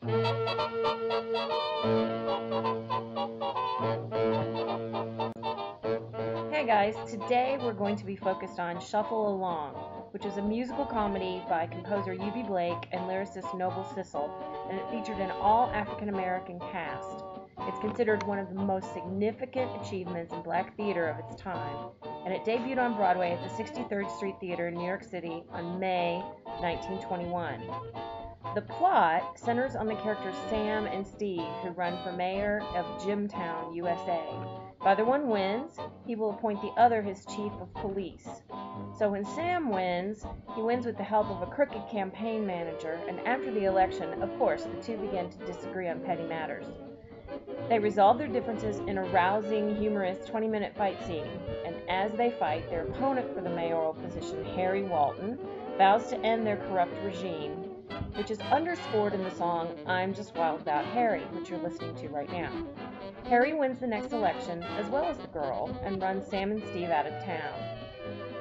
Hey guys, today we're going to be focused on Shuffle Along, which is a musical comedy by composer U.B. Blake and lyricist Noble Sissle, and it featured an all African American cast. It's considered one of the most significant achievements in black theater of its time, and it debuted on Broadway at the 63rd Street Theater in New York City on May 1921. The plot centers on the characters Sam and Steve, who run for mayor of Jimtown, USA. If either one wins, he will appoint the other his chief of police. So when Sam wins, he wins with the help of a crooked campaign manager, and after the election, of course, the two begin to disagree on petty matters. They resolve their differences in a rousing, humorous 20-minute fight scene, and as they fight, their opponent for the mayoral position, Harry Walton, vows to end their corrupt regime, which is underscored in the song I'm Just Wild About Harry, which you're listening to right now. Harry wins the next election, as well as the girl, and runs Sam and Steve out of town.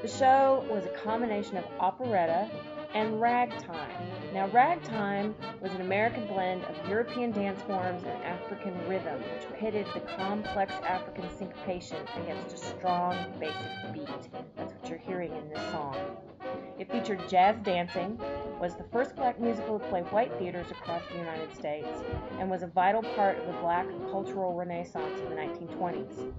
The show was a combination of operetta and ragtime. Now, ragtime was an American blend of European dance forms and African rhythm, which pitted the complex African syncopation against a strong, basic beat. That's what you're hearing in this song. It featured jazz dancing, was the first black musical to play white theaters across the United States, and was a vital part of the black cultural renaissance in the 1920s.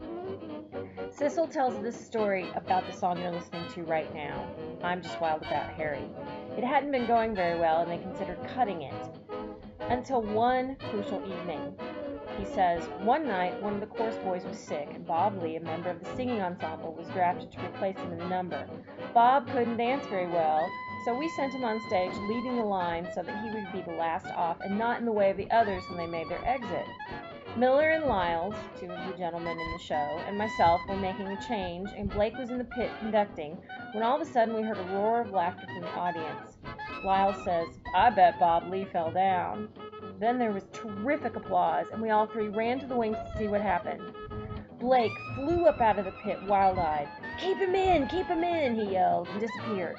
Sissel tells this story about the song you're listening to right now, I'm Just Wild About Harry. It hadn't been going very well, and they considered cutting it, until one crucial evening. He says, one night, one of the chorus boys was sick, and Bob Lee, a member of the singing ensemble, was drafted to replace him in the number. Bob couldn't dance very well, so we sent him on stage leading the line so that he would be the last off and not in the way of the others when they made their exit. Miller and Lyles, two of the gentlemen in the show, and myself were making a change, and Blake was in the pit conducting, when all of a sudden we heard a roar of laughter from the audience. Lyles says, I bet Bob Lee fell down. Then there was terrific applause, and we all three ran to the wings to see what happened. Blake flew up out of the pit, wild-eyed. Keep him in, he yelled, and disappeared.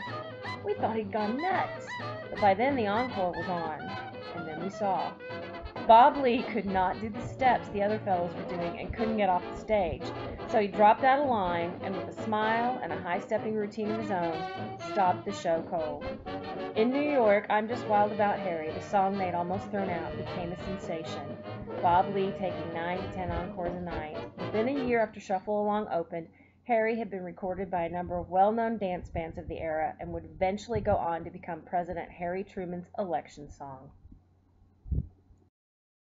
We thought he'd gone nuts, but by then the encore was on, and then we saw. Bob Lee could not do the steps the other fellows were doing and couldn't get off the stage, so he dropped out of line and with a smile and a high-stepping routine of his own, stopped the show cold. In New York, I'm Just Wild About Harry, the song they'd almost thrown out, became a sensation. Bob Lee taking 9 to 10 encores a night. Within a year after Shuffle Along opened, Harry had been recorded by a number of well-known dance bands of the era and would eventually go on to become President Harry Truman's election song.